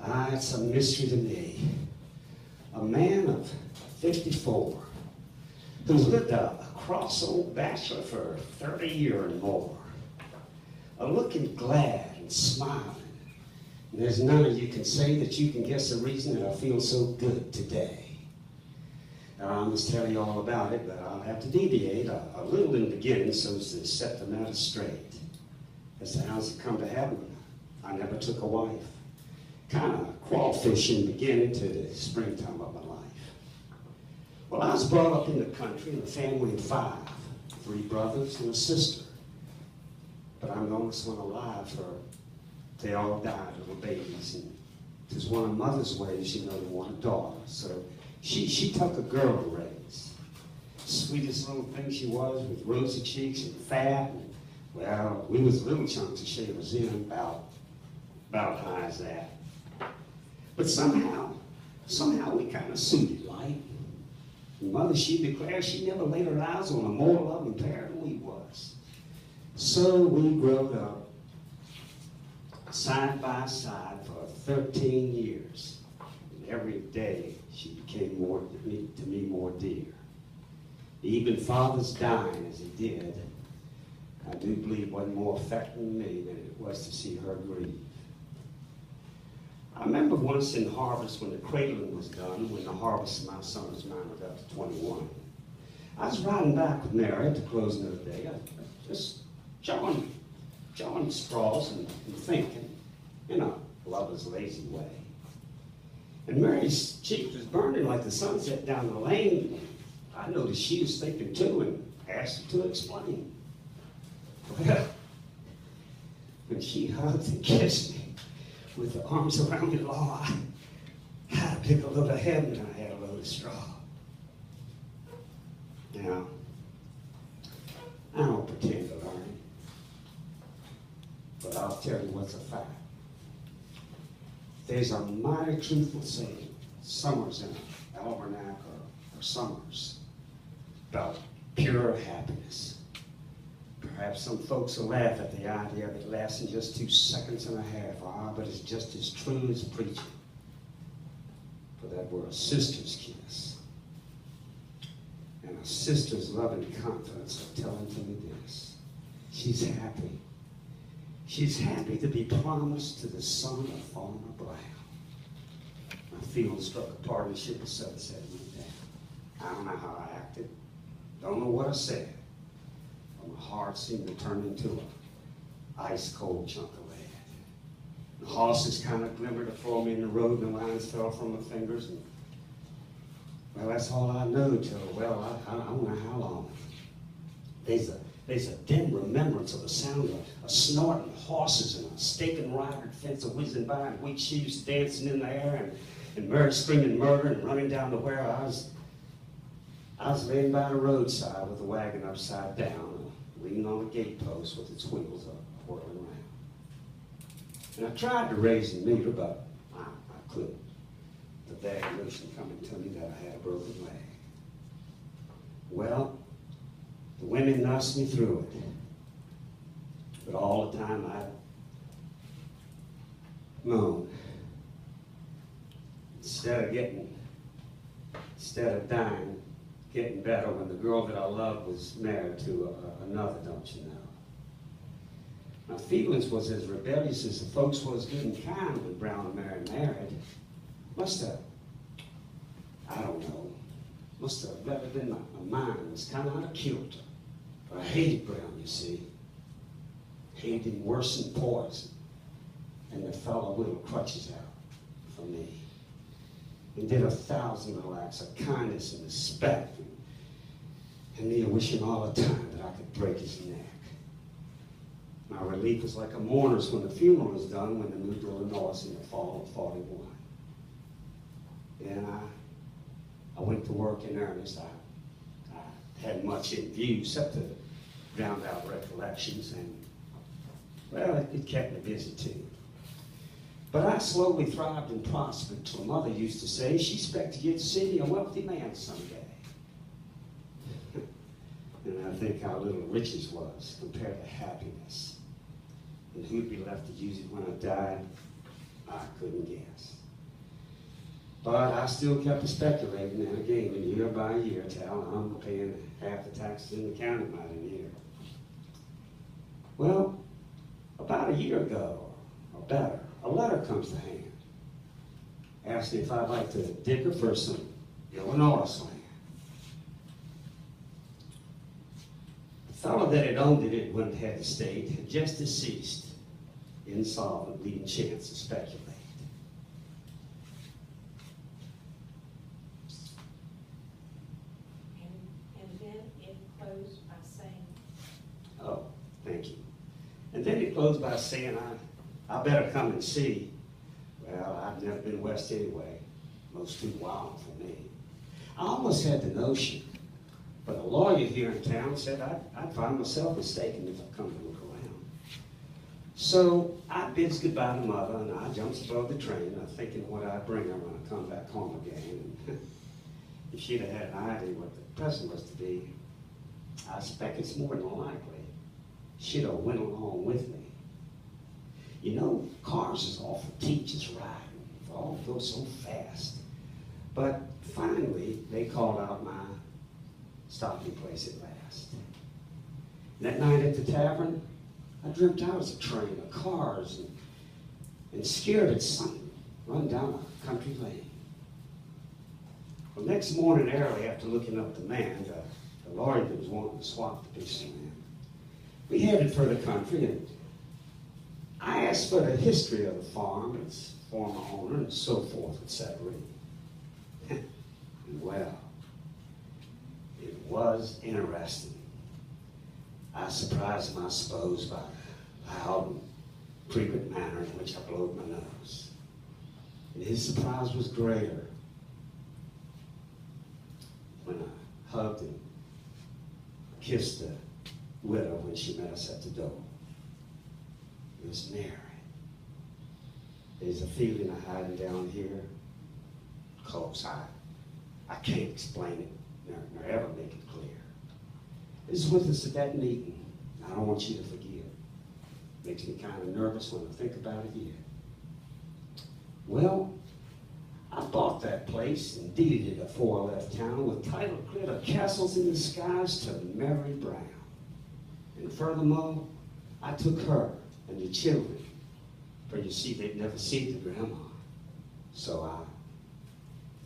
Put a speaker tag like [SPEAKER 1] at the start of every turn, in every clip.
[SPEAKER 1] Ah, it's a mystery to me. A man of 54 who's lived a cross old bachelor for 30 years and more, looking glad and smiling. And there's none of you can say that you can guess the reason that I feel so good today. Now, I must tell you all about it, but I'll have to deviate a little in the beginning so as to set the matter straight. As to how's it come to happen, I never took a wife. Kind of crawfish in the beginning to the springtime of my life. Well, I was brought up in the country in a family of 5, 3 brothers and a sister. But I'm the oldest one alive, for they all died little babies. And it was one of mother's ways, you know, to want a daughter. So she took a girl to raise. Sweetest little thing she was, with rosy cheeks and fat. And, well, we was little chunks of shavers in, about high as that. But somehow we kind of suited like. And Mother, she declared she never laid her eyes on a more loving pair than we was. So we growed up side by side for 13 years. And every day she became more to me more dear. Even Father's dying as he did, I do believe wasn't more affecting me than it was to see her grieve. I remember once in harvest when the cradling was done, when the harvest of my son's mine was up to 21. I was riding back with Mary at the closing of the day, just jawing straws and thinking in a lover's lazy way. And Mary's cheek was burning like the sunset down the lane. I noticed she was thinking too and asked her to explain. Well, when she hugged and kissed me with the arms around me, Lord, I had a big load of heaven and I had a load of straw. Now, I don't pretend to learn, but I'll tell you what's a fact. There's a mighty truthful saying, Summers in an almanac or Summers, about pure happiness. Perhaps some folks will laugh at the idea of it lasting just 2 seconds and a half, but it's just as true as preaching. For that were a sister's kiss. And a sister's loving confidence of telling to me this. She's happy. She's happy to be promised to the son of Farmer Brown. My feelings struck a partnership of sunset with that. I don't know how I acted. Don't know what I said. My heart seemed to turn into an ice-cold chunk of lead. The horses kind of glimmered before me in the road, and the lines fell from my fingers. And, well, that's all I know till, well, I don't know how long. There's a dim remembrance of the sound of snorting horses and a staking rider fence whizzing by and wheat sheaves dancing in the air and Mary screaming murder and running down to where I was laying by the roadside with the wagon upside down, leaning on a gatepost with its wheels whirling around. And I tried to raise the meter, but I couldn't. The bad notion coming to me that I had a broken leg. Well, the women nursed me through it. But all the time I moaned. Instead of dying, getting better when the girl that I loved was married to another, don't you know? My feelings was as rebellious as the folks was good and kind when Brown and Mary married. Must have, I don't know, must have rather been my mind was kind of out of kilter. But I hated Brown, you see. Hated him worse than poison. And the fellow little crutches out for me. And did 1,000 little acts of kindness and respect. And me wishing all the time that I could break his neck. My relief was like a mourner's when the funeral was done, when they moved to Illinois in the fall of 41. And I went to work in earnest. I hadn't much in view except to drown out recollections, and well, it kept me busy too. But I slowly thrived and prospered till Mother used to say she expected to get to see me a wealthy man someday. And I think how little riches was compared to happiness. And who'd be left to use it when I died? I couldn't guess. But I still kept speculating and again, year by year, till I'm paying half the taxes in the county by the year. Well, about a year ago, or better, a letter comes to hand, asking if I'd like to dig her for some Illinois land. The fellow that had owned it at one head estate had just deceased, insolvent, leaving chance to speculate.
[SPEAKER 2] And then it closed by saying,
[SPEAKER 1] Oh, thank you. And then it closed by saying, I better come and see. Well, I've never been west anyway. Most too wild for me. I almost had the notion, but a lawyer here in town said I'd find myself mistaken if I come to look around. So I bids goodbye to Mother, and I jumps aboard the train, thinking what I'd bring her when I come back home again. And if she'd have had an idea what the present was to be, I expect it's more than likely she'd have went along with me. You know, cars is awful teachers riding. It all goes so fast. But finally, they called out my stopping place at last. And that night at the tavern, I dreamt I was a train of cars and scared at something run down a country lane. Well, next morning early, after looking up the man, the lawyer that was wanting to swap the piece of land, we headed for the country, and I asked for the history of the farm, its former owner, and so forth, etc. Well, it was interesting. I surprised him, I suppose, by the loud and frequent manner in which I blowed my nose. And his surprise was greater when I hugged and kissed the widow when she met us at the door. It was Mary. There's a feeling of hiding down here. Close. I can't explain it, nor ever make it clear. This is with us at that meeting. I don't want you to forget. Makes me kind of nervous when I think about it yet. Well, I bought that place and deeded it afore I left town with title clear to castles in the skies to Mary Brown. And furthermore, I took her and the children, for you see, they'd never seen the grandma. So I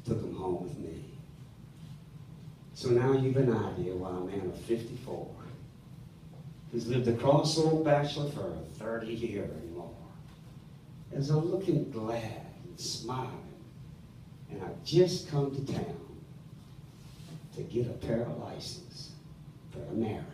[SPEAKER 1] took them home with me. So now you've an idea why a man of 54, who's lived a cross old bachelor for 30 years and more, is looking glad and smiling, and I've just come to town to get a pair of license for a marriage.